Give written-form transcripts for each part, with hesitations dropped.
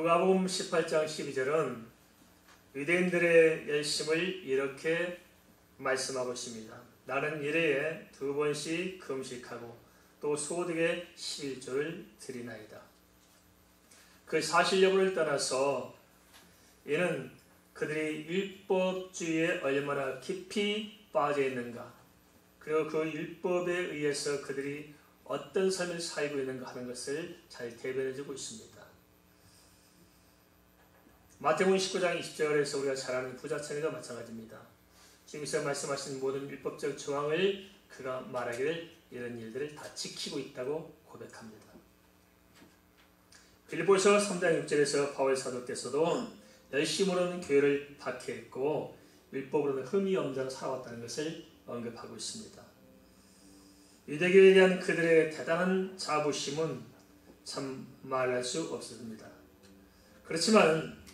누가복음 18장 12절은 유대인들의 열심을 이렇게 말씀하고 있습니다. 나는 일회에 2번씩 금식하고 또 소득의 11조를 드리나이다. 그 사실 여부를 떠나서 이는 그들이 율법주의에 얼마나 깊이 빠져 있는가, 그리고 그 율법에 의해서 그들이 어떤 삶을 살고 있는가 하는 것을 잘 대변해주고 있습니다. 마태복음 19장 20절에서 우리가 잘 아는 부자청이가 마찬가지입니다. 주님께서 말씀하신 모든 율법적 조항을 그가 말하기를 이런 일들을 다 지키고 있다고 고백합니다. 빌립보서 3장 6절에서 바울 사도께서도 열심으로는 교회를 박해했고 율법으로는 흠이 없는 자로 살아왔다는 것을 언급하고 있습니다. 유대교에 대한 그들의 대단한 자부심은 참 말할 수 없습니다. 그렇지만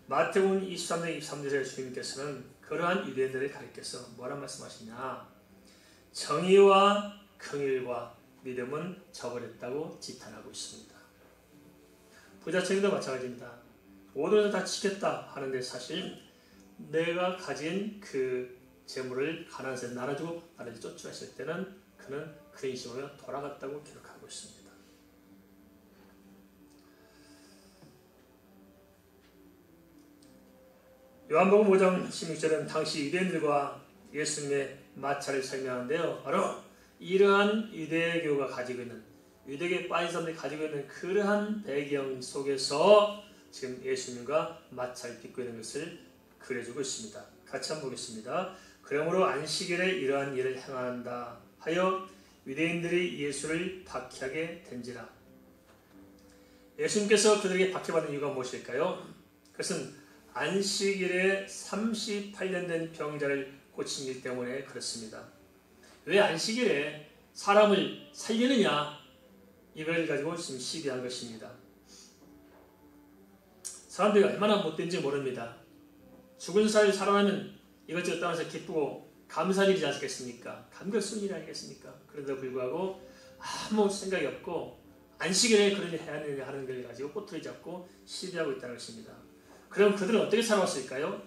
마태복음 23장 23절에 주님께서는 그러한 유대인들을 가리켜서 뭐라 말씀하시냐, 정의와 긍휼과 믿음은 저버렸다고 지탄하고 있습니다. 부자청이도 마찬가지입니다. 모든 것을 다 지켰다 하는데 사실 내가 가진 그 재물을 가난한 사람에 나눠주고 나를 쫓아했을 때는 그는 그 인심으로 돌아갔다고 기록하고 있습니다. 요한복음 5장 16절은 당시 유대인들과 예수님의 마찰을 설명하는데요. 바로 이러한 유대교가 가지고 있는, 유대교에 빠진 사람들이 가지고 있는 그러한 배경 속에서 지금 예수님과 마찰을 빚고 있는 것을 그려주고 있습니다. 같이 한번 보겠습니다. 그러므로 안식일에 이러한 일을 행한다 하여 유대인들이 예수를 박해하게 된지라. 예수님께서 그들에게 박해받은 이유가 무엇일까요? 그것은 안식일에 38년 된 병자를 고친 일 때문에 그렇습니다. 왜 안식일에 사람을 살리느냐, 이걸 가지고 지금 시비한 것입니다. 사람들이 얼마나 못된지 모릅니다. 죽은 살 살아나면 이것저것 떠나서 기쁘고 감사할 일이지 않겠습니까? 감격스러운 일이 아니겠습니까? 그런데도 불구하고 아무 생각이 없고 안식일에 그런 일 해야 하느냐 하는 걸 가지고 꼬투리 잡고 시비하고 있다는 것입니다. 그럼 그들은 어떻게 살아왔을까요?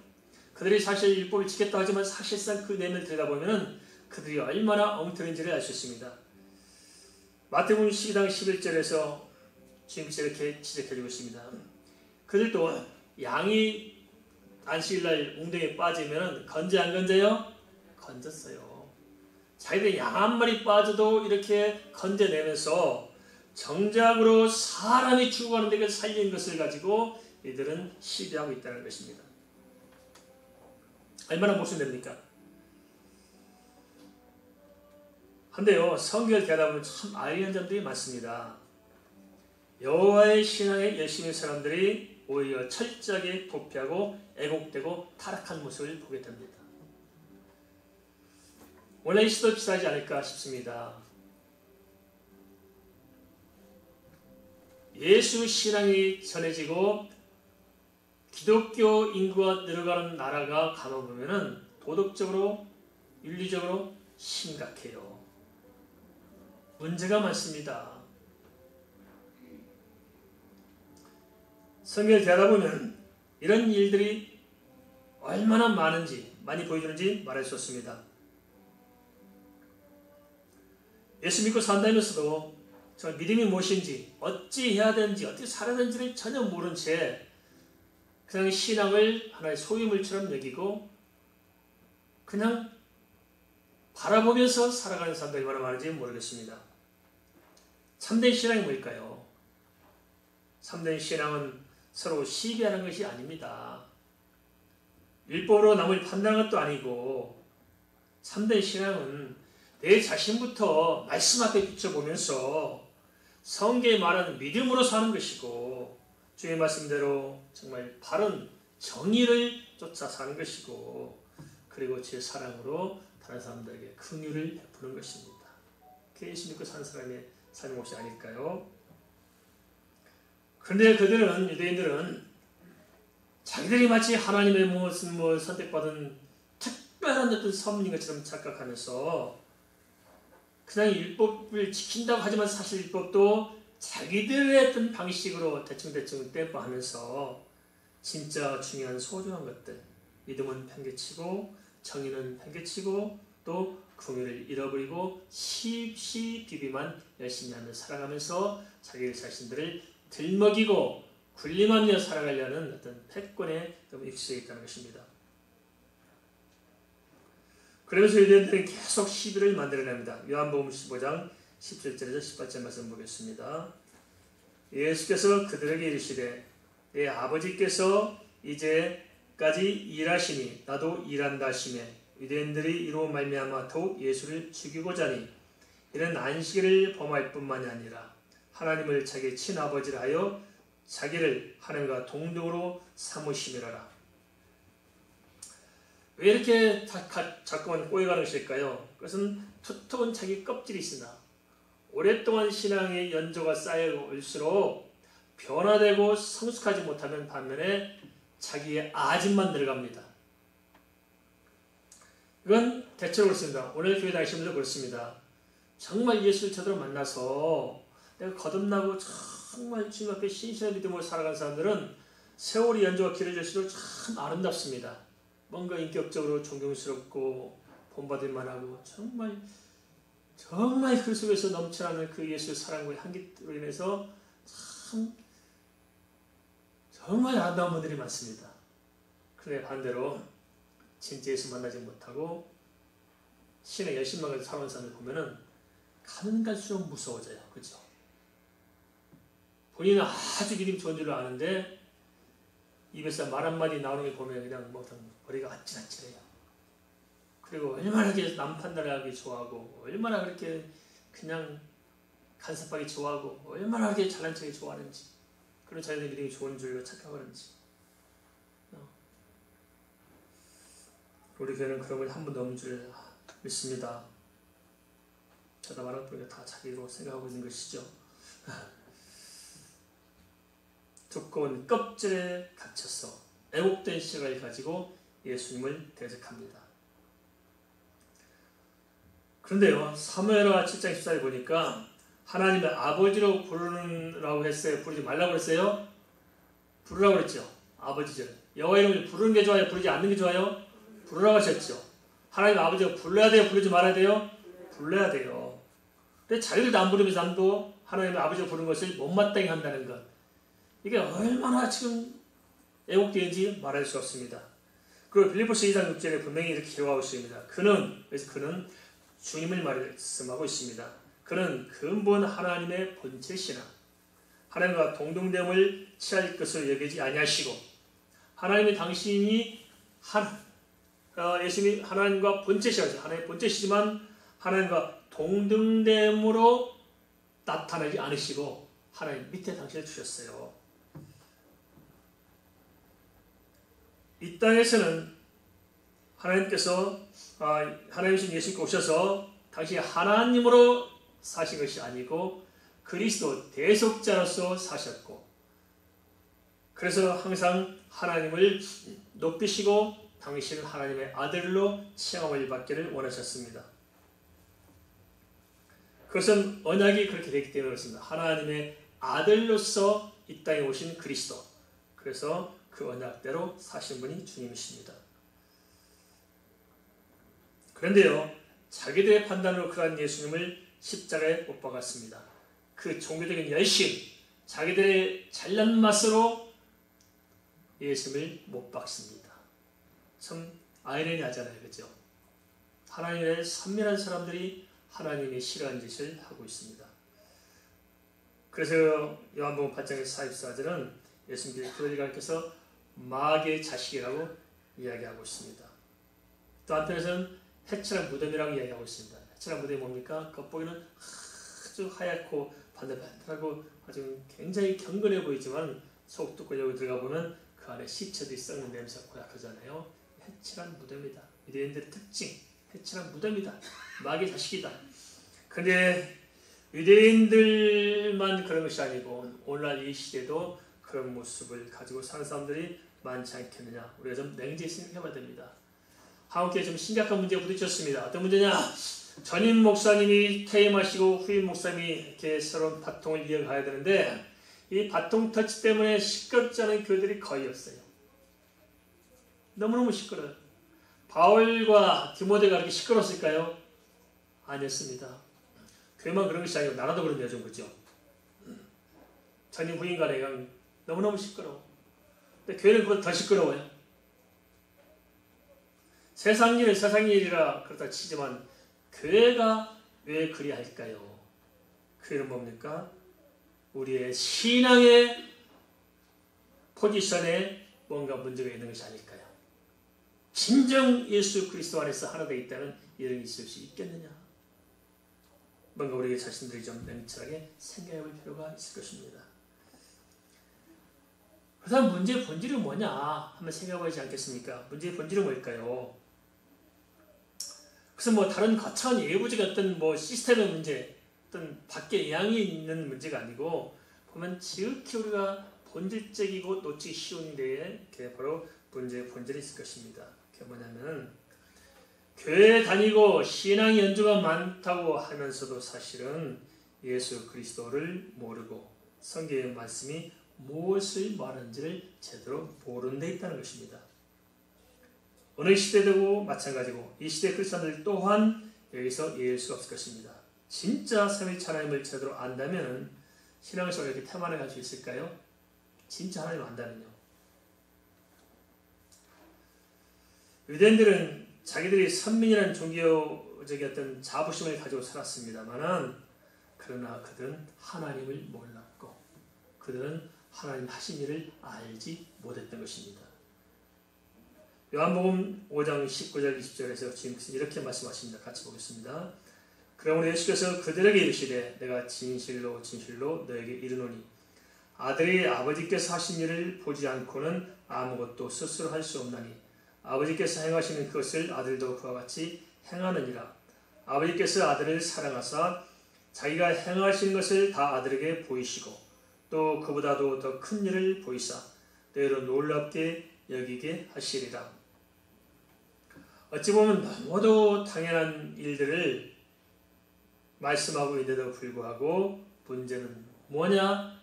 그들이 사실 율법을 지켰다고 하지만 사실상 그 내면을 들여다보면 그들이 얼마나 엉터리인지를 알 수 있습니다. 마태복음 12장 11절에서 주님께서 이렇게 지적해주고 있습니다. 그들도 양이 안식일날 웅덩이에 빠지면 건져 안 건져요? 건졌어요. 자기들 양 한 마리 빠져도 이렇게 건져내면서 정작으로 사람이 죽어가는데 그 살린 것을 가지고 이들은 시비하고 있다는 것입니다. 얼마나 모순됩니까? 한데요, 성경을 대하다 참 아이러니한 점들이 많습니다. 여호와의 신앙에 열심히 사람들이 오히려 철저하게 도피하고 애곡되고 타락한 모습을 보게 됩니다. 원래 이 시도 비슷하지 않을까 싶습니다. 예수 신앙이 전해지고 기독교 인구가 늘어가는 나라가 가만보면 도덕적으로, 윤리적으로 심각해요. 문제가 많습니다. 성경을 대하다 보면 이런 일들이 얼마나 많은지, 많이 보여주는지 말할 수 없습니다. 예수 믿고 산다면서도 정말 믿음이 무엇인지, 어찌 해야 되는지, 어떻게 살아야 되는지를 전혀 모른 채 그냥 신앙을 하나의 소유물처럼 여기고 그냥 바라보면서 살아가는 사람들이 얼마나 많은지 모르겠습니다. 참된 신앙이 뭘까요? 참된 신앙은 서로 시비하는 것이 아닙니다. 율법으로 남을 판단하는 것도 아니고, 참된 신앙은 내 자신부터 말씀 앞에 비춰보면서 성경에 말하는 믿음으로 사는 것이고, 주의 말씀대로 정말 바른 정의를 쫓아 사는 것이고, 그리고 제 사랑으로 다른 사람들에게 긍휼을 베푸는 것입니다. 그게 예수 믿고 사는 사람의 삶의 몫이 아닐까요? 그런데 그들은, 유대인들은 자기들이 마치 하나님의 무슨 선택받은 특별한 어떤 선물인 것처럼 착각하면서 그냥 율법을 지킨다고 하지만 사실 율법도 자기들의 어떤 방식으로 대충 땜빵하면서 진짜 중요한 소중한 것들, 믿음은 팽개치고 정의는 팽개치고 또 긍휼을 잃어버리고 시비비만 열심히 하며 살아가면서 자기 자신들을 들먹이고 군림하며 살아가려는 어떤 패권에 익숙해 있다는 것입니다. 그러면서 유대인들은 계속 시비를 만들어냅니다. 요한복음 15장 17절에서 18절 말씀 보겠습니다. 예수께서 그들에게 이르시되 내 아버지께서 이제까지 일하시니 나도 일한다 하시매 유대인들이 이로 말미암아 더욱 예수를 죽이고자 하니 이는 안식일을 범할 뿐만이 아니라 하나님을 자기 친아버지라 하여 자기를 하나님과 동등으로 삼으심이라라. 왜 이렇게 자꾸만 꼬여가는 것일까요? 그것은 두터운 자기 껍질이 있으나 오랫동안 신앙의 연조가 쌓여올수록 변화되고 성숙하지 못하면 반면에 자기의 아집만 들어갑니다. 이건 대체로 그렇습니다. 오늘 교회 다니시는 분들 그렇습니다. 정말 예수를 제대로 만나서 내가 거듭나고 정말 주님 앞에 신실한 믿음으로 살아간 사람들은 세월이 연조가 길어질수록 참 아름답습니다. 뭔가 인격적으로 존경스럽고 본받을 만하고 정말 그 속에서 넘쳐나는 그 예수의 사랑과 향기로 인해서 정말 아름다운 분들이 많습니다. 그런데 반대로 진짜 예수 만나지 못하고 신의 열심만 가지고 살아온 사람을 보면은 가면 갈수록 무서워져요. 그렇죠? 본인은 아주 믿음이 좋은 줄로 아는데 입에서 말 한마디 나오는 게 보면 그냥 머리가 아찔아찔해요. 그리고 얼마나 남 판단하기 좋아하고 얼마나 그렇게 그냥 간섭하기 좋아하고 얼마나 그렇게 잘난 척이 좋아하는지 그런 자기들 믿음이 좋은 줄로 착각하는지 우리 교회는 그런 걸 한 번도 없는 줄 믿습니다. 저다 말하는 분이 다 자기로 생각하고 있는 것이죠. 두꺼운 껍질에 갇혀서 애국된 시각을 가지고 예수님을 대적합니다. 그런데요, 사무엘하 7장 14절 보니까 하나님의 아버지로 부르라고 했어요? 부르지 말라고 했어요? 부르라고 했죠. 아버지죠. 여호와 이름을 부르는 게 좋아요? 부르지 않는 게 좋아요? 부르라고 하셨죠. 하나님 아버지가 불러야 돼요? 부르지 말아야 돼요? 불러야 돼요. 근데 자기들도 안 부르면서 남도 하나님의 아버지가 부르는 것을 못마땅히 한다는 것. 이게 얼마나 지금 애국되는지 말할 수 없습니다. 그리고 빌립보서 2장 6절에 분명히 이렇게 기록하고 있습니다. 그래서 그는 주님을 말씀하고 있습니다. 그는 근본 하나님의 본체시나 하나님과 동등됨을 취할 것을 여기지 아니하시고 하나님이 당신이 예수님이 하나님과 본체시라서 하나님의 본체시지만 하나님과 동등됨으로 나타나지 않으시고 하나님 밑에 당신을 주셨어요. 이 땅에서는 하나님께서 하나님이신 예수님께 오셔서 당신이 하나님으로 사신 것이 아니고 그리스도 대속자로서 사셨고 그래서 항상 하나님을 높이시고 당신은 하나님의 아들로 칭함을 받기를 원하셨습니다. 그것은 언약이 그렇게 되기 때문에 그렇습니다. 하나님의 아들로서 이 땅에 오신 그리스도. 그래서 그 언약대로 사신 분이 주님이십니다. 그런데요, 자기들의 판단으로 그러한 예수님을 십자가에 못 박았습니다. 그 종교적인 열심, 자기들의 잘난 맛으로 예수님을 못 박습니다. 참 아이러니하잖아요. 그죠? 하나님의 선민한 사람들이 하나님이 싫어하는 짓을 하고 있습니다. 그래서 요한복음 8장 44절은 예수님께서 그들을 가르쳐서 마귀의 자식이라고 이야기하고 있습니다. 또 한편에서는 해칠한 무덤이라고 이야기하고 있습니다. 해칠한 무덤이 뭡니까? 겉보기는 아주 하얗고 반들반들하고 아주 굉장히 경건해 보이지만 속 뚫고 여기 들어가 보면 그 안에 시체들이 썩는 냄새가 고약하잖아요. 해칠한 무덤이다. 유대인들의 특징, 해칠한 무덤이다. 마귀의 자식이다. 근데 유대인들만 그런 것이 아니고 오늘날 이 시대도 그런 모습을 가지고 사는 사람들이 많지 않겠느냐. 우리가 좀 냉정히 생각해봐야 됩니다. 한국교회 좀 심각한 문제에 부딪혔습니다. 어떤 문제냐? 전임 목사님이 퇴임하시고 후임 목사님이 이렇게 서로 바통을 이어가야 되는데 이 바통 터치 때문에 시끄럽지 않은 교회들이 거의 없어요. 너무너무 시끄러워요. 바울과 디모데가 그렇게 시끄러웠을까요? 아니었습니다. 교회만 그런 것이 아니고 나라도 그런 요즘 그죠? 전임 후임 간에 너무너무 시끄러워. 근데 교회는 그보다 더 시끄러워요. 세상 일은 세상 일이라 그렇다 치지만 교회가 왜 그리할까요? 교회는 뭡니까? 우리의 신앙의 포지션에 뭔가 문제가 있는 것이 아닐까요? 진정 예수 그리스도 안에서 하나 되어 있다면 이런 일이 있을 수 있겠느냐? 뭔가 우리 자신들이 좀 냉철하게 생각해 볼 필요가 있을 것입니다. 그다음 문제의 본질은 뭐냐? 한번 생각해 보지 않겠습니까? 문제의 본질은 뭘까요? 그래서 뭐 다른 거창한 예부적인 어떤 뭐 시스템의 문제, 어떤 밖에 영향이 있는 문제가 아니고 보면 지극히 우리가 본질적이고 놓치기 쉬운 데에 바로 문제의 본질이 있을 것입니다. 그게 뭐냐면 교회에 다니고 신앙 연주가 많다고 하면서도 사실은 예수 그리스도를 모르고 성경의 말씀이 무엇을 말하는지를 제대로 모르는 데 있다는 것입니다. 어느 시대되고 마찬가지고 이 시대 크리스천들 또한 여기서 예일 수가 없을 것입니다. 진짜 삼위일체 하나님을 제대로 안다면 신앙에서 이렇게 태만해 갈 수 있을까요? 진짜 하나님을 안다면요. 유대인들은 자기들이 선민이라는 종교적인 어떤 자부심을 가지고 살았습니다만은 그러나 그들은 하나님을 몰랐고 그들은 하나님 하신 일을 알지 못했던 것입니다. 요한복음 5장 19절 20절에서 주님께서 이렇게 말씀하십니다. 같이 보겠습니다. 그러므로 예수께서 그들에게 이르시되 내가 진실로 진실로 너에게 이르노니 아들이 아버지께서 하신 일을 보지 않고는 아무것도 스스로 할 수 없나니 아버지께서 행하시는 그것을 아들도 그와 같이 행하느니라. 아버지께서 아들을 사랑하사 자기가 행하신 것을 다 아들에게 보이시고 또 그보다도 더 큰 일을 보이사 너희로 놀랍게 여기게 하시리라. 어찌 보면 너무도 당연한 일들을 말씀하고 있는데도 불구하고 문제는 뭐냐?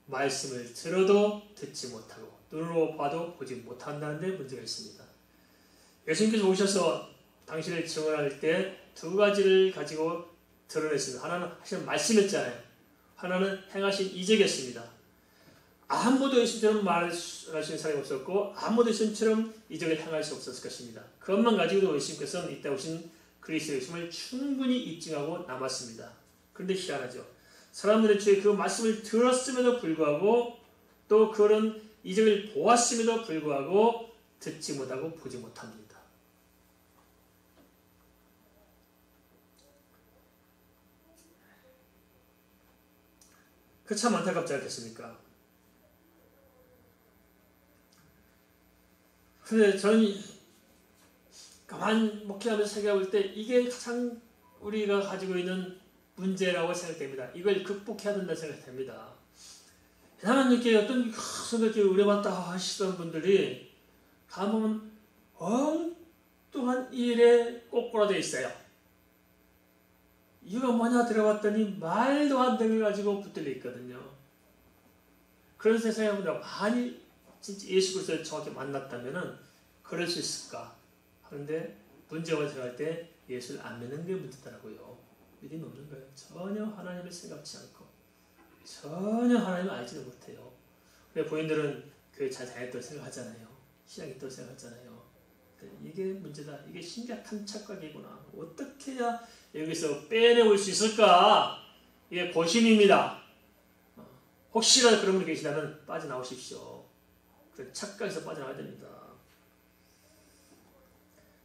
말씀을 들어도 듣지 못하고 눈으로 봐도 보지 못한다는 데 문제가 있습니다. 예수님께서 오셔서 당신을 증언할 때 두 가지를 가지고 드러냈습니다. 하나는 하시는 말씀이었잖아요. 하나는 행하신 이적이었습니다. 아무도 예수님처럼 말하시는 사람이 없었고 아무도 예수님처럼 이적을 행할 수 없었을 것입니다. 그것만 가지고도 예수님께서는 이때 오신 그리스도의 예수님을 충분히 입증하고 남았습니다. 그런데 희한하죠. 사람들의 주에 그 말씀을 들었음에도 불구하고 또 그런 이적을 보았음에도 불구하고 듣지 못하고 보지 못합니다. 그 참 안타깝지 않겠습니까? 근데 저는 가만 목회하면서 생각해 볼 때 이게 가장 우리가 가지고 있는 문제라고 생각됩니다. 이걸 극복해야 된다고 생각됩니다. 하나님께 어떤 생각이 의뢰받다 하시던 분들이 가보면 엉뚱한 일에 꼬꾸라져 있어요. 이유가 뭐냐 들어봤더니 말도 안 되는 걸 가지고 붙들려 있거든요. 그래서 생각해보면 만일 진짜 예수 그리스도를 정확히 만났다면 그럴 수 있을까 하는데 문제가 생각할 때 예수를 안 믿는 게 문제더라고요. 믿음이 없는 거예요. 전혀 하나님을 생각지 않고 전혀 하나님을 알지도 못해요. 근데 본인들은 교회 잘 다녔다고 생각하잖아요. 신앙이 있다고 생각하잖아요. 이게 문제다. 이게 심각한 착각이구나. 어떻게 해야 여기서 빼내올 수 있을까? 이게 고심입니다. 혹시라도 그런 분이 계시다면 빠져나오십시오. 그 착각에서 빠져나와야 됩니다.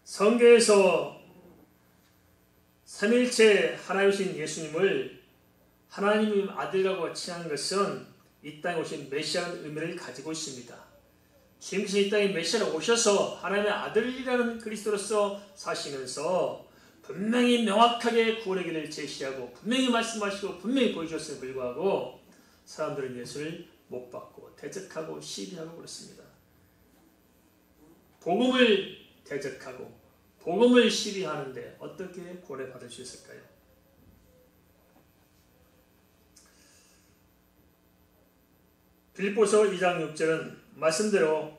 성경에서 삼일체 하나님이신 예수님을 하나님의 아들이라고 칭한 것은 이 땅에 오신 메시아라는 의미를 가지고 있습니다. 주님께서 이 땅에 메시아로 오셔서 하나님의 아들이라는 그리스도로서 사시면서 분명히 명확하게 구원의 길을 제시하고 분명히 말씀하시고 분명히 보여주셨음에 불구하고 사람들은 예수를 못 받고 대적하고 시비하고 그렇습니다. 복음을 대적하고 복음을 시비하는데 어떻게 고려받을 수 있을까요? 빌립보서 2장 6절은 말씀대로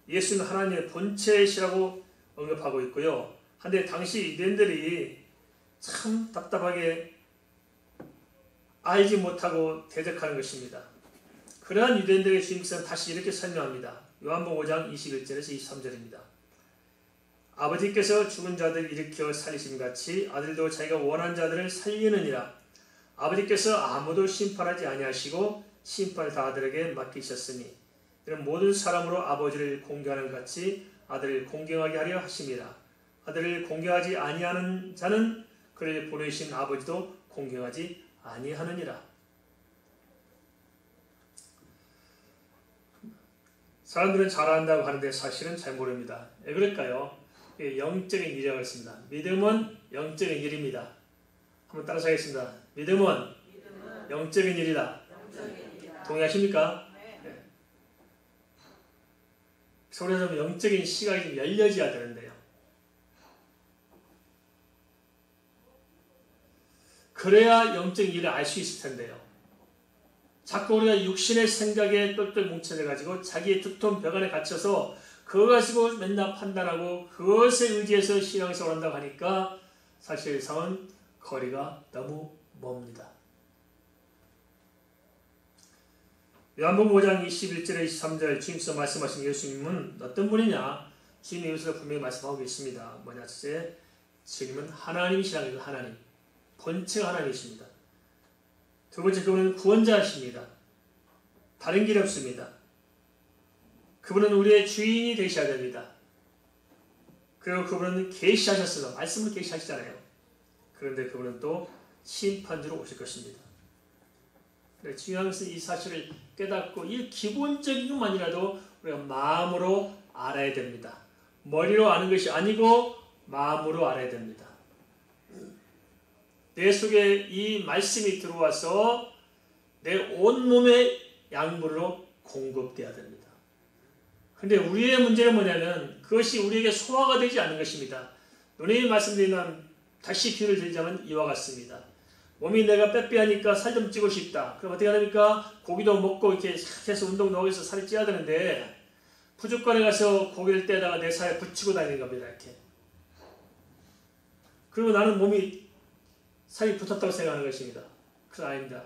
예수는 하나님의 본체시라고 언급하고 있고요. 한데 당시 유대인들이 참 답답하게 알지 못하고 대적하는 것입니다. 그러한 유대인들의 주임성은 다시 이렇게 설명합니다. 요한복음 5장 21절에서 23절입니다. 아버지께서 죽은 자들을 일으켜 살리심 같이 아들도 자기가 원한 자들을 살리느니라. 아버지께서 아무도 심판하지 아니하시고 심판을 다 아들에게 맡기셨으니 이는 모든 사람으로 아버지를 공경하는 것 같이 아들을 공경하게 하려 하심이라. 아들을 공경하지 아니하는 자는 그를 보내신 아버지도 공경하지 아니하느니라. 사람들은 잘 안다고 하는데 사실은 잘 모릅니다. 왜 그럴까요? 영적인 일이라고 했습니다. 믿음은 영적인 일입니다. 한번 따라서 하겠습니다. 믿음은 영적인 일이다. 동의하십니까? 네. 그래서 영적인 시각이 좀 열려져야 되는데요. 그래야 영적인 일을 알 수 있을 텐데요. 자꾸 우리가 육신의 생각에 똘똘 뭉쳐져가지고 자기의 두터운 벽 안에 갇혀서 그거 가지고 맨날 판단하고 그것에 의지해서 신앙생활을 한다고 하니까 사실상은 거리가 너무 멉니다. 요한복음 5장 21절에 23절 주님께서 말씀하신 예수님은 어떤 분이냐? 주님이 여기서 분명히 말씀하고 있습니다. 뭐냐? 첫째, 주님은 하나님이시라는 하나님. 본체가 하나님이십니다. 두 번째, 그분은 구원자이십니다. 다른 길이 없습니다. 그분은 우리의 주인이 되셔야 됩니다. 그리고 그분은 계시하셨어요. 말씀을 계시하시잖아요. 그런데 그분은 또 심판주로 오실 것입니다. 중요한 것은 이 사실을 깨닫고 이 기본적인 것만이라도 우리가 마음으로 알아야 됩니다. 머리로 아는 것이 아니고 마음으로 알아야 됩니다. 내 속에 이 말씀이 들어와서 내 온몸의 약물로 공급되어야 됩니다. 그런데 우리의 문제는 뭐냐면 그것이 우리에게 소화가 되지 않는 것입니다. 누님이 말씀드리면 다시 비유를 드리자면 이와 같습니다. 몸이 내가 빼빼하니까 살 좀 찌고 싶다. 그럼 어떻게 하니까 고기도 먹고 이렇게 해서 운동도 하고 해서 살이 찌야 되는데 푸주권에 가서 고기를 떼다가 내 살에 붙이고 다니는 겁니다. 이렇게. 그리고 나는 몸이 살이 붙었다고 생각하는 것입니다. 그건 아닙니다.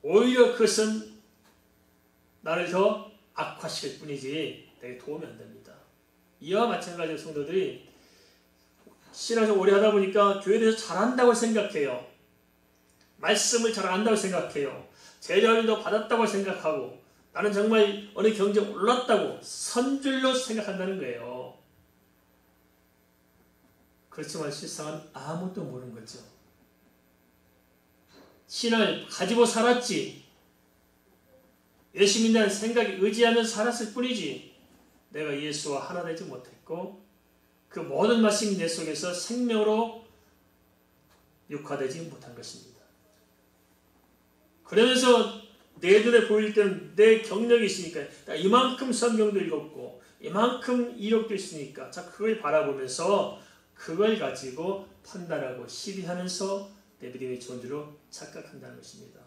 오히려 그것은 나를 더 악화시킬 뿐이지 내게 도움이 안 됩니다. 이와 마찬가지로 성도들이 신앙생활 오래 하다 보니까 교회에 대해서 잘한다고 생각해요. 말씀을 잘 안다고 생각해요. 제자들도 받았다고 생각하고 나는 정말 어느 경지에 올랐다고 선줄로 생각한다는 거예요. 그렇지만 실상은 아무것도 모르는 거죠. 신앙을 가지고 살았지. 예수 믿는다는 생각에 의지하면서 살았을 뿐이지 내가 예수와 하나 되지 못했고 그 모든 말씀이 내 속에서 생명으로 육화되지 못한 것입니다. 그러면서 내 눈에 보일 때는 내 경력이 있으니까 이만큼 성경도 읽었고 이만큼 이력도 있으니까 자 그걸 바라보면서 그걸 가지고 판단하고 시비하면서 내 믿음이 좋은 줄로 착각한다는 것입니다.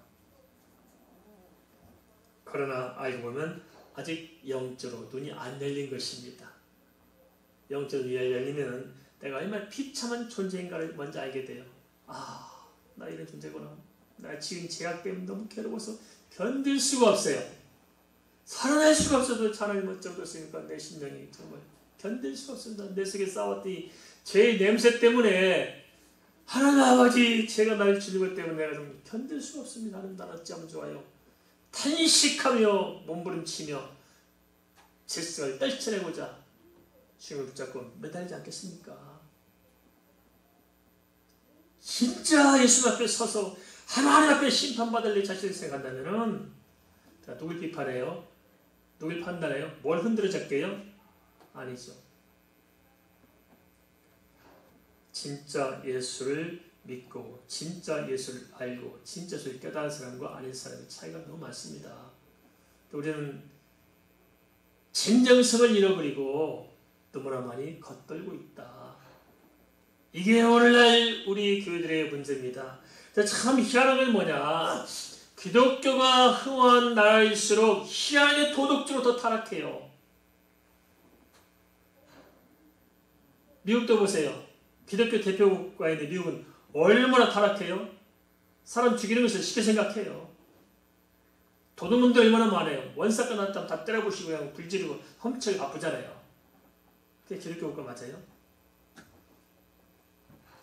그러나 알고 보면 아직 영적으로 눈이 안 열린 것입니다. 영적으로 눈이 열리면 내가 얼마나 비참한 존재인가를 먼저 알게 돼요. 아, 나 이런 존재구나. 나 지금 제약 때문에 너무 괴로워서 견딜 수가 없어요. 살아날 수가 없어도 하나님 어쩌겠습니까? 내 심령이 정말 견딜 수가 없습니다. 내 속에 쌓았더니 죄의 냄새 때문에 하나님 아버지 제가 나를 주는 것 때문에 내가 좀 견딜 수가 없습니다. 하나님 난 어찌하면 좋아요. 탄식하며 몸부림치며 질서를 떨쳐내고자 주님을 붙잡고 매달리지 않겠습니까? 진짜 예수 앞에 서서 하나님 앞에 심판받을 내 자신을 생각한다면 누굴 비판해요? 누굴 판단해요? 뭘 흔들어 잡게요? 아니죠. 진짜 예수를 믿고 진짜 예수를 알고 진짜 예수를 깨달은 사람과 아닌 사람의 차이가 너무 많습니다. 우리는 진정성을 잃어버리고 너무나 많이 겉돌고 있다. 이게 오늘날 우리 교회들의 문제입니다. 참 희한한 건 뭐냐, 기독교가 흥한 나라일수록 희한하게 도덕적으로 더 타락해요. 미국도 보세요. 기독교 대표국가인데 미국은 얼마나 타락해요? 사람 죽이는 것을 쉽게 생각해요. 도둑놈들 얼마나 많아요. 원사건 났다면 다 때려부시고 그냥 불지르고 험치게 바쁘잖아요. 그게 기독교 국가 맞아요?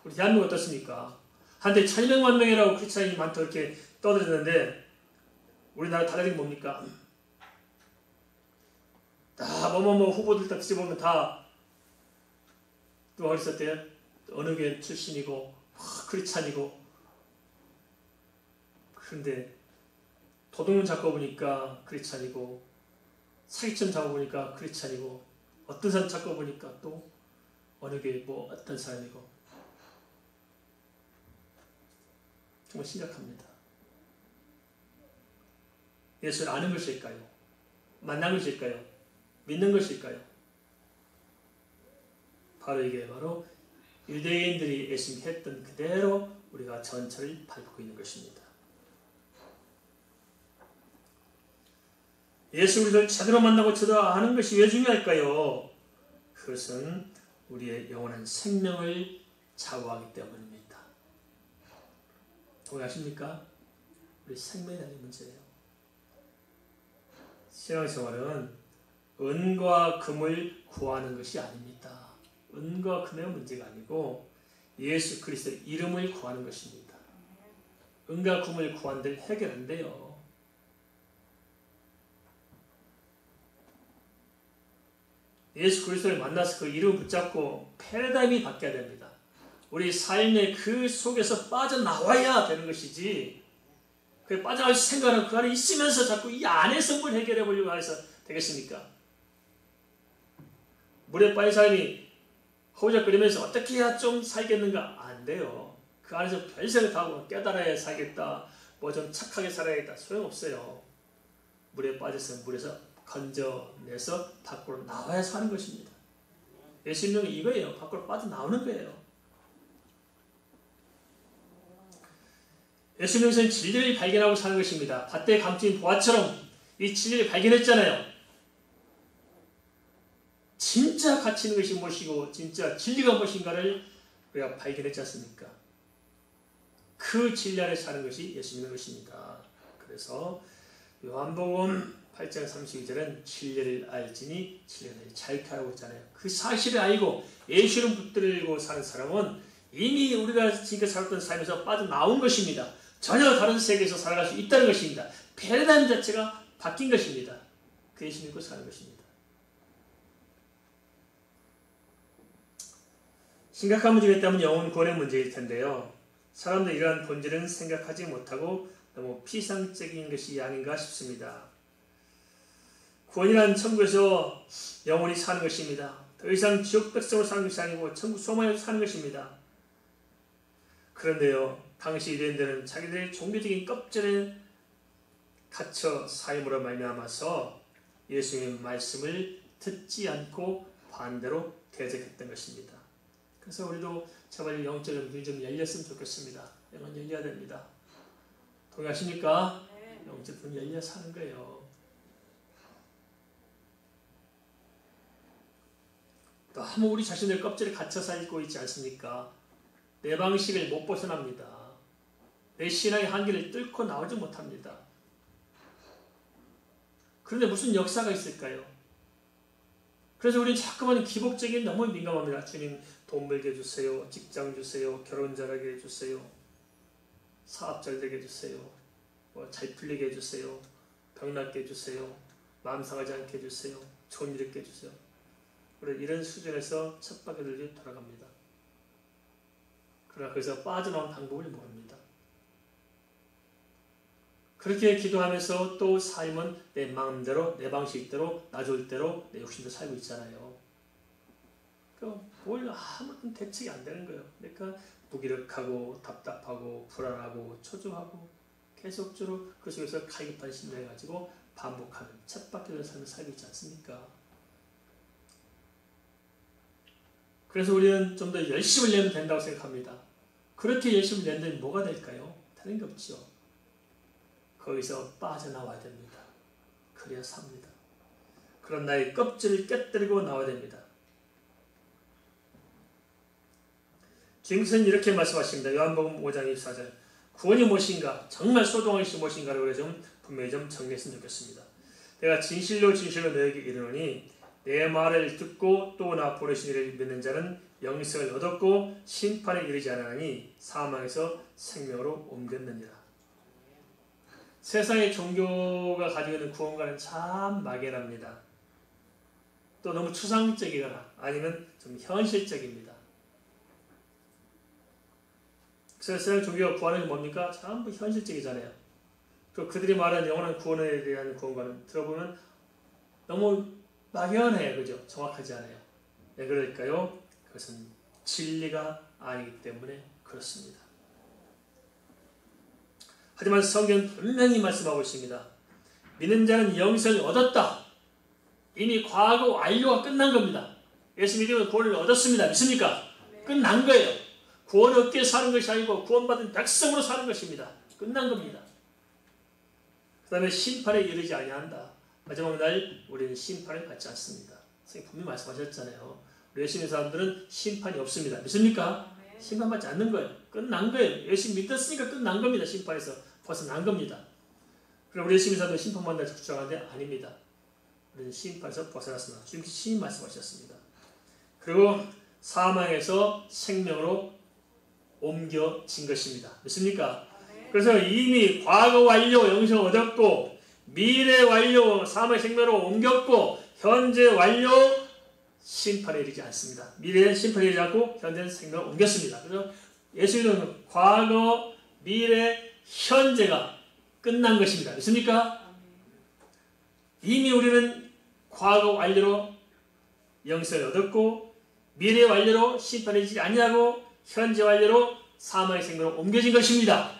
우리 대한민국 어떻습니까? 한때 1200만 명이라고 크리스찬이 많다고 이렇게 떠들었는데 우리나라 달라진 게 뭡니까? 다 뭐뭐뭐 후보들 다 뒤져보면 다 또 어렸을 때 어느 교회 출신이고 크리스찬이고, 그런데 도둑놈 잡고 보니까 크리스찬이고, 사기꾼 잡아보니까 크리스찬이고, 어떤 사람 잡고 보니까 또 어느 교회 뭐 어떤 사람이고. 정말 심각합니다. 예수를 아는 것일까요? 만난 것일까요? 믿는 것일까요? 바로 이게 바로 유대인들이 예수님이 했던 그대로 우리가 전철을 밟고 있는 것입니다. 예수 우리를 제대로 만나고 제대로 아는 것이 왜 중요할까요? 그것은 우리의 영원한 생명을 좌우하기 때문입니다. 동의하십니까? 우리 생명이 아닌 문제예요. 신앙생활은 은과 금을 구하는 것이 아닙니다. 은과 금의 문제가 아니고 예수 그리스도의 이름을 구하는 것입니다. 은과 금을 구한들 해결 안 돼요. 예수 그리스도를 만나서 그 이름을 붙잡고 패러다임이 바뀌어야 됩니다. 우리 삶의 그 속에서 빠져나와야 되는 것이지, 그 빠져나올 생각은 그 안에 있으면서 자꾸 이 안에서 뭘 해결해 보려고 해서 되겠습니까? 물에 빠진 사람이 허우적거리면서 어떻게 해야 좀 살겠는가? 안 돼요. 그 안에서 별생을 다 하고 깨달아야 살겠다, 뭐 좀 착하게 살아야겠다, 소용없어요. 물에 빠져서 물에서 건져내서 밖으로 나와야 사는 것입니다. 예수 믿는 게 이거예요. 밖으로 빠져나오는 거예요. 예수 믿는 것은 진리를 발견하고 사는 것입니다. 밭에 감추인 보화처럼 이 진리를 발견했잖아요. 진짜 가치 있는 것이 무엇이고 진짜 진리가 무엇인가를 우리가 발견했지 않습니까? 그 진리 안에 사는 것이 예수 믿는 것입니다. 그래서 요한복음 8장 32절은 진리를 알지니 진리를 잘 하고 있잖아요. 그 사실을 알고 예수를 붙들고 사는 사람은 이미 우리가 지금까지 살았던 삶에서 빠져나온 것입니다. 전혀 다른 세계에서 살아갈 수 있다는 것입니다. 패러다임 자체가 바뀐 것입니다. 그 예수 믿고 사는 것입니다. 심각한 문제가 있다면 영혼 구원의 문제일 텐데요. 사람들이 이러한 본질은 생각하지 못하고 너무 피상적인 것이 아닌가 싶습니다. 구원이란 천국에서 영원히 사는 것입니다. 더 이상 지옥 백성으로 사는 것이 아니고 천국 소망에서 사는 것입니다. 그런데요, 당시 유대인들은 자기들의 종교적인 껍질에 갇혀 삶으로 말미암아서 예수님의 말씀을 듣지 않고 반대로 대적했던 것입니다. 그래서 우리도 제발 영적인 눈이 좀 열렸으면 좋겠습니다. 영은 열려야 됩니다. 동의하십니까? 네. 영적 눈이 열려 사는 거예요. 너무 우리 자신의 껍질에 갇혀 살고 있지 않습니까? 내 방식을 못 벗어납니다. 내 신앙의 한계를 뚫고 나오지 못합니다. 그런데 무슨 역사가 있을까요? 그래서 우리는 자꾸만 기복적인 너무 민감합니다. 주님 돈 벌게 해주세요. 직장 주세요. 결혼 잘하게 해주세요. 사업 잘 되게 해주세요. 잘 풀리게 해주세요. 병 낫게 해주세요. 마음 상하지 않게 해주세요. 좋은 일 있게 해주세요. 우리 이런 수준에서 쳇바퀴들이 돌아갑니다. 그러나 거기서 빠져나온 방법을 모릅니다. 그렇게 기도하면서 또 삶은 내 마음대로, 내 방식대로, 나 좋을 대로, 내 욕심대로 살고 있잖아요. 뭘 아무튼 대책이 안 되는 거예요. 그러니까 무기력하고 답답하고 불안하고 초조하고 계속적으로 그 속에서 갈급한 심리를 가지고 반복하는 쳇바퀴 도는 삶을 살고 있지 않습니까? 그래서 우리는 좀 더 열심을 내면 된다고 생각합니다. 그렇게 열심을 낸다면 뭐가 될까요? 다른 게 없죠. 거기서 빠져나와야 됩니다. 그래야 삽니다. 그런 나의 껍질을 깨뜨리고 나와야 됩니다. 주님께서는 이렇게 말씀하십니다. 요한복음 5장 24절. 구원이 무엇인가? 정말 소동한 것이 무엇인가를 우리가 좀 분명히 좀 정리했으면 좋겠습니다. 내가 진실로 진실로 너에게 이르노니 내 말을 듣고 또 나 보내신 이를 믿는 자는 영생을 얻었고 심판에 이르지 않으니 사망에서 생명으로 옮겼느니라. 세상의 종교가 가지고 있는 구원과는 참 막연합니다. 또 너무 추상적이거나 아니면 좀 현실적입니다. 세상 종교가 구원은 뭡니까? 전부 현실적이잖아요. 또 그들이 말하는 영원한 구원에 대한 구원과는 들어보면 너무 막연해요. 그죠? 정확하지 않아요. 왜 그럴까요? 그것은 진리가 아니기 때문에 그렇습니다. 하지만 성경은 분명히 말씀하고 있습니다. 믿는 자는 영생을 얻었다. 이미 과거 완료가 끝난 겁니다. 예수 믿으면 구원을 얻었습니다. 믿습니까? 끝난 거예요. 구원 얻기 위해 사는 것이 아니고 구원받은 백성으로 사는 것입니다. 끝난 겁니다. 그 다음에 심판에 이르지 아니한다. 마지막 날 우리는 심판을 받지 않습니다. 선생님 분명히 말씀하셨잖아요. 우리 예수 믿는 사람들은 심판이 없습니다. 믿습니까? 심판받지 않는 거예요. 끝난 거예요. 예수 믿었으니까 끝난 겁니다. 심판에서 벗어난 겁니다. 그럼 우리 예수 믿는 사람들은 심판받는다 주장하는데 아닙니다. 우리는 심판에서 벗어났습니다. 주님께서 신이 말씀하셨습니다. 그리고 사망에서 생명으로 옮겨진 것입니다. 믿습니까? 그래서 이미 과거 완료 영생 얻었고 미래 완료 사망의 생명으로 옮겼고 현재 완료 심판에 이르지 않습니다. 미래는 심판에 이르지 않고 현재는 생명을 옮겼습니다. 그래서 예수님은 과거, 미래, 현재가 끝난 것입니다. 믿습니까? 이미 우리는 과거 완료로 영생을 얻었고 미래 완료로 심판에 이르지 아니하고 현재 완료로 사망의 생명으로 옮겨진 것입니다.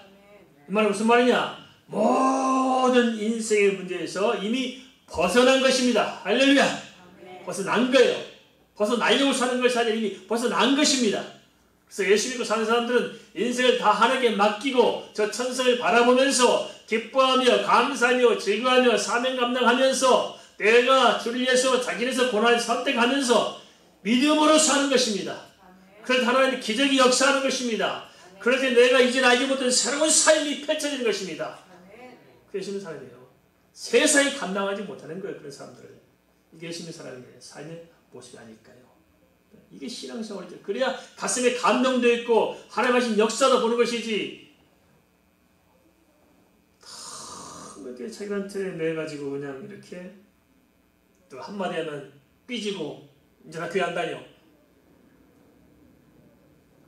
이 말은 무슨 말이냐? 모든 인생의 문제에서 이미 벗어난 것입니다. 할렐루야! 벗어난 거예요. 벗어나려고 사는 것이 아니라 이미 벗어난 것입니다. 그래서 예수 믿고 사는 사람들은 인생을 다 하나님께 맡기고 저 천성을 바라보면서 기뻐하며 감사하며 즐거워하며 사명 감당하면서 내가 주를 위해서 자기네서 고난을 선택하면서 믿음으로 사는 것입니다. 그럴 때 하나님의 기적이 역사하는 것입니다. 그럴 때 내가 이제 알지 못한 새로운 삶이 펼쳐지는 것입니다. 그게 예수 믿는 사람이에요. 세상이 감당하지 못하는 거예요. 그런 사람들을. 이게 예수 믿는 사람의 삶의 모습이 아닐까요? 이게 신앙생활이죠. 그래야 가슴에 감동도 있고 하나님 하신 역사도 보는 것이지 이렇게 자기한테 매가지고 그냥 이렇게 또 한마디 하면 삐지고 이제 나 교회 안 다녀.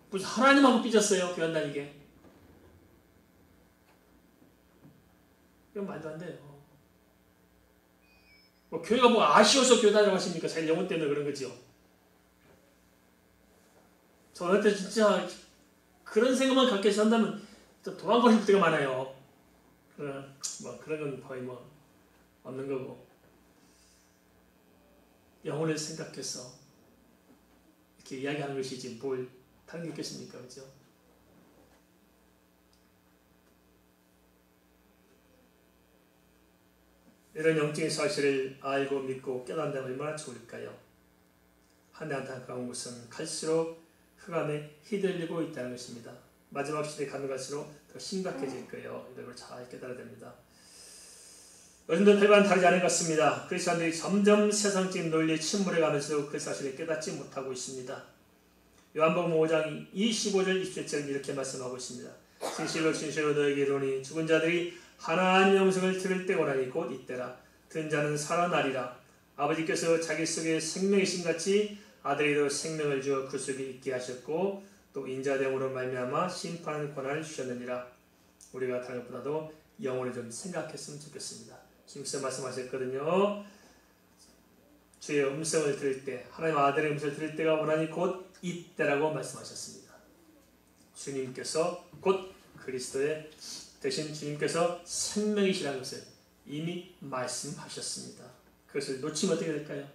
무슨 하나님하고 삐졌어요. 교회 안 다니게. 이건 말도 안 돼요. 뭐 교회가 뭐 아쉬워서 교회 다니라고 하십니까? 자기 영혼 때문에 그런 거죠. 저한테 진짜 그런 생각만 갖게 산다면 도망가실 때가 많아요. 뭐 그런 건 거의 뭐 없는 거고. 영혼을 생각해서 이렇게 이야기하는 것이지 뭘 다른 게 있겠습니까? 그죠? 이런 영적인 사실을 알고 믿고 깨닫는다면 얼마나 좋을까요? 한 해 한 해 가까운 곳은 갈수록 흑암에 휘둘리고 있다는 것입니다. 마지막 시대에 가면 갈수록 더 심각해질 거예요. 이걸 잘 깨달아야 됩니다. 요즘도 별반 다르지 않은 것 같습니다. 크리스천들이 점점 세상적인 논리에 침몰해가면서 그 사실을 깨닫지 못하고 있습니다. 요한복음 5장 25절 27절은 이렇게 말씀하고 있습니다. 진실로 진실로 너에게 이르노니 죽은 자들이 하나님의 영성을 들을 때 오나니 곧 이때라. 든 자는 살아나리라. 아버지께서 자기 속에 생명이신 같이 아들에게도 생명을 주어 그 속에 있게 하셨고 또 인자됨으로 말미암아 심판 권한을 주셨느니라. 우리가 다른 것보다도 영혼을 좀 생각했으면 좋겠습니다. 주님께서 말씀하셨거든요. 주의 음성을 들을 때 하나님 아들의 음성을 들을 때가 오나니 곧 이때라고 말씀하셨습니다. 주님께서 곧 그리스도의 대신 주님께서 생명이시라는 것을 이미 말씀하셨습니다. 그것을 놓치면 어떻게 될까요?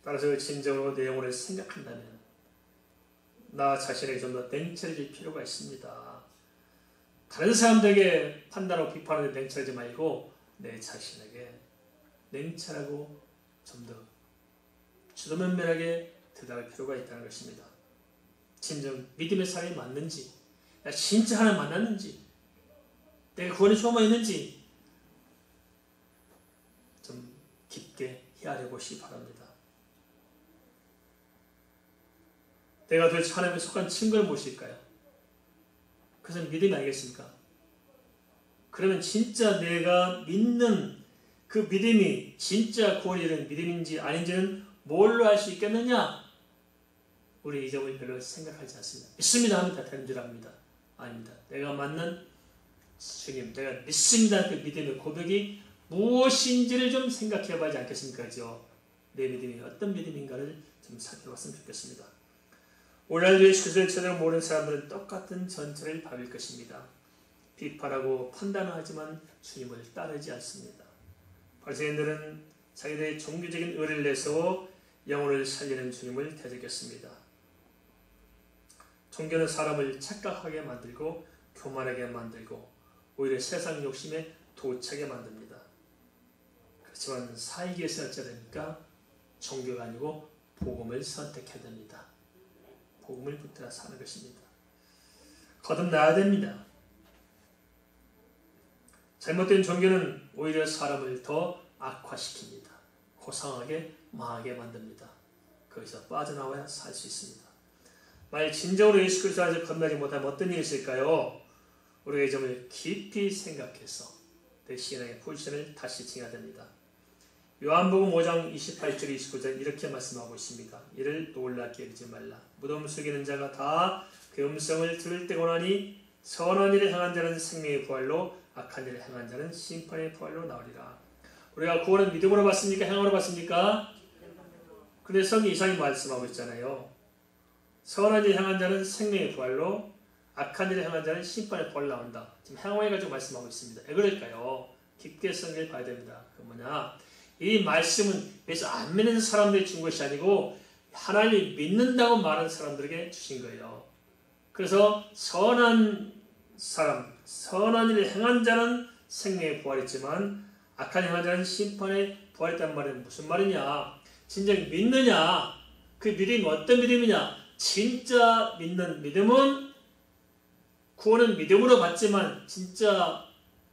따라서 진정으로 내 영혼을 생각한다면 나 자신에게 좀 더 냉철해질 필요가 있습니다. 다른 사람들에게 판단하고 비판하는데 냉철하지 말고 내 자신에게 냉철하고 좀 더 주도면밀하게 대답할 필요가 있다는 것입니다. 진정 믿음의 사람이 맞는지, 야, 진짜 하나님 만났는지, 내가 구원의 소망이 있는지 좀 깊게 헤아려 보시기 바랍니다. 내가 도대체 하나님에 속한 친구를 무엇일까요? 그것은 믿음이 아니겠습니까? 그러면 진짜 내가 믿는 그 믿음이 진짜 구원이 되는 믿음인지 아닌지는 뭘로 알 수 있겠느냐? 우리 이 점을 별로 생각하지 않습니다. 믿습니다 하면 다 되는 줄 압니다. 아닙니다. 내가 만난 주님, 내가 믿습니다 그 믿음의 고백이 무엇인지를 좀 생각해 봐야지 않겠습니까? 그죠? 내 믿음이 어떤 믿음인가를 좀 살펴봤으면 좋겠습니다. 오늘날 예수 그리스도를 제대로 모르는 사람들은 똑같은 전철을 밟을 것입니다. 비판하고 판단하지만 주님을 따르지 않습니다. 바리새인들은 자기들의 종교적인 의를 내세워 영혼을 살리는 주님을 대적했습니다. 종교는 사람을 착각하게 만들고 교만하게 만들고 오히려 세상 욕심에 도착하게 만듭니다. 그렇지만 사이기에서 어찌해야 됩니까? 종교가 아니고 복음을 선택해야 됩니다. 복음을 붙들어 사는 것입니다. 거듭나야 됩니다. 잘못된 종교는 오히려 사람을 더 악화시킵니다. 고상하게 망하게 만듭니다. 거기서 빠져나와야 살 수 있습니다. 만약 진정으로 예수 그리스도 안에서 거듭나지 못하면 어떤 일이 있을까요? 우리가 이 점을 깊이 생각해서 내 신앙의 포지션을 다시 정해야 됩니다. 요한복음 5장 28절 29절 이렇게 말씀하고 있습니다. 이를 놀랍게 여기지 말라. 무덤 속에 있는 자가 다 그 음성을 들을 때고 나니 선한 일을 행한 자는 생명의 부활로 악한 일을 행한 자는 심판의 부활로 나오리라. 우리가 구원은 믿음으로 받습니까? 행함으로 받습니까? 그런데 성경 이상이 말씀하고 있잖아요. 선한 일을 행한 자는 생명의 부활로 악한 일을 행한 자는 심판의 부활로 나온다. 지금 행함해가지고 말씀하고 있습니다. 왜 그럴까요? 깊게 성경을 봐야 됩니다. 그 뭐냐? 이 말씀은 그래서 안 믿는 사람들이 준 것이 아니고 하나님 믿는다고 말하는 사람들에게 주신 거예요. 그래서 선한 사람, 선한 일을 행한 자는 생명의 부활이지만 악한 일을 행한 자는 심판의 부활이란 말은 무슨 말이냐? 진정 믿느냐? 그 믿음이 어떤 믿음이냐? 진짜 믿는 믿음은 구원은 믿음으로 받지만 진짜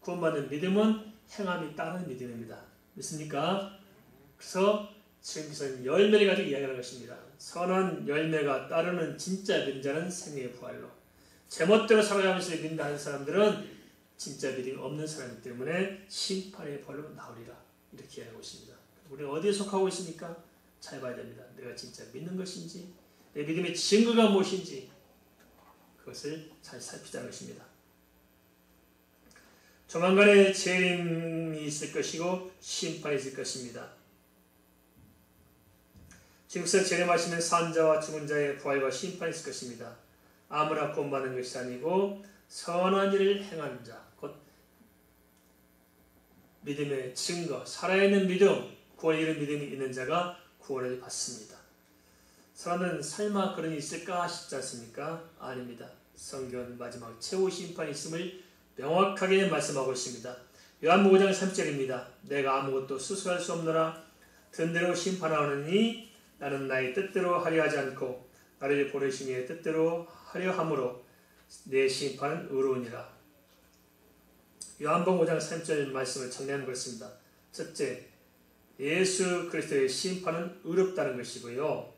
구원받는 믿음은 행함이 따르는 믿음입니다. 믿습니까? 그래서 지금께서는 열매를 가지고 이야기하는 것입니다. 선한 열매가 따르는 진짜 믿는 자는 생명의 부활로, 제멋대로 살아가면서 믿는다는 사람들은 진짜 믿음이 없는 사람이기 때문에 심판의 부활로 나오리라. 이렇게 이야기하고 있습니다. 우리는 어디에 속하고 있습니까? 잘 봐야 됩니다. 내가 진짜 믿는 것인지, 내 믿음의 증거가 무엇인지 그것을 잘 살피자는 것입니다. 조만간에 재림이 있을 것이고 심판이 있을 것입니다. 지금서 재림하시는 산자와 죽은 자의 부활과 심판이 있을 것입니다. 아무나 구원받는 것이 아니고 선한 일을 행하는 자, 곧 믿음의 증거, 살아있는 믿음, 구원에 이른 믿음이 있는 자가 구원을 받습니다. 사람들은 설마 그런 일이 있을까 싶지 않습니까? 아닙니다. 성경은 마지막 최후 심판이 있음을 명확하게 말씀하고 있습니다. 요한복음 5장 3절입니다. 내가 아무것도 스스로 할 수 없노라. 든대로 심판하오느니 나는 나의 뜻대로 하려 하지 않고 나를 보내신 이의 뜻대로 하려 함으로 내 심판은 의로우니라. 요한복음 5장 3절 말씀을 정리하는 것입니다. 첫째, 예수 그리스도의 심판은 의롭다는 것이고요.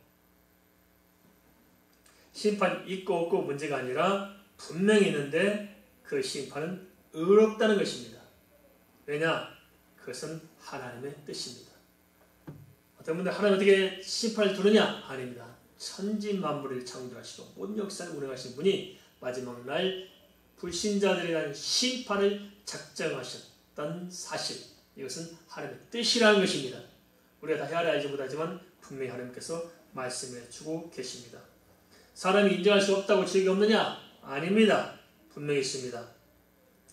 심판 있고 없고 문제가 아니라 분명히 있는데 그 심판은 의롭다는 것입니다. 왜냐? 그것은 하나님의 뜻입니다. 어떤 분들 하나님 어떻게 심판을 두느냐? 아닙니다. 천지 만물을 창조하시고 모든 역사를 운행하신 분이 마지막 날 불신자들에 대한 심판을 작정하셨던 사실, 이것은 하나님의 뜻이라는 것입니다. 우리가 다 헤아려 알지 못하지만 분명히 하나님께서 말씀해 주고 계십니다. 사람이 인정할 수 없다고 죄가 없느냐? 아닙니다. 분명히 있습니다.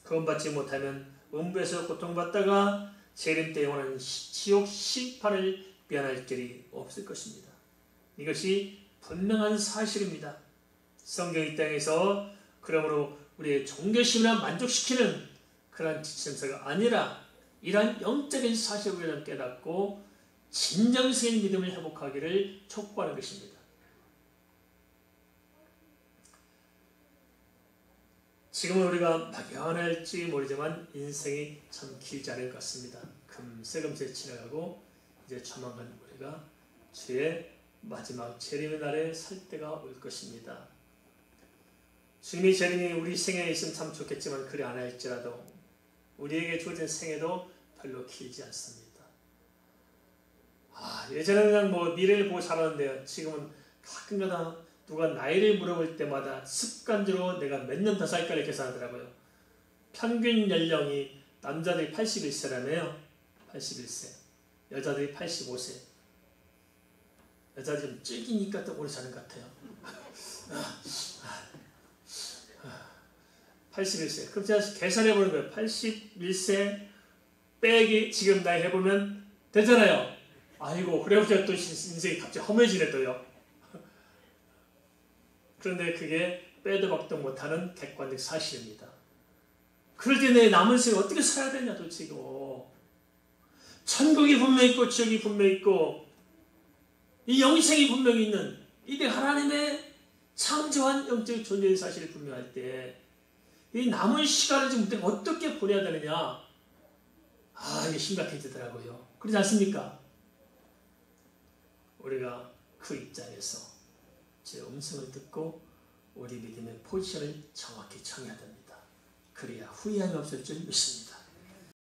구원받지 못하면 음부에서 고통받다가 재림 때 영원한 지옥 심판을 변할 길이 없을 것입니다. 이것이 분명한 사실입니다. 성경 이 땅에서 그러므로 우리의 종교심이나 만족시키는 그러한 지침서가 아니라 이러한 영적인 사실을 우리는 깨닫고 진정성의 믿음을 회복하기를 촉구하는 것입니다. 지금은 우리가 막연할지 모르지만 인생이 참 길지 않을 것 같습니다. 금세 지나가고 이제 조만간 우리가 주의 마지막 재림의 날에 살 때가 올 것입니다. 주님의 재림이 우리 생애에 있으면 참 좋겠지만 그리 안 할지라도 우리에게 주어진 생애도 별로 길지 않습니다. 예전에는 그냥 뭐 미래를 보고 살았는데요. 지금은 가끔가다 누가 나이를 물어볼 때마다 습관적으로 내가 몇 년 더 살까를 계산하더라고요. 평균 연령이 남자들이 81세라며요. 81세. 여자들이 85세. 여자들이 좀 찔기니까 더 오래 사는 것 같아요. 81세. 그럼 제가 계산해보는 거예요. 81세 빼기 지금 나이 해보면 되잖아요. 아이고, 그래보니까 또 인생이 갑자기 험해지네 또요. 그런데 그게 빼도 박도 못하는 객관적 사실입니다. 그럴 때 내 남은 생을 어떻게 살아야 되냐 도대체 이거. 천국이 분명히 있고 지옥이 분명히 있고 이 영생이 분명히 있는 이게 하나님의 창조한 영적 존재의 사실이 분명할 때 이 남은 시간을 지금 내가 어떻게 보내야 되느냐. 이게 심각해지더라고요. 그렇지 않습니까? 우리가 그 입장에서 제 음성을 듣고 우리 믿음의 포지션을 정확히 정해야 됩니다. 그래야 후회함이 없을 줄 믿습니다.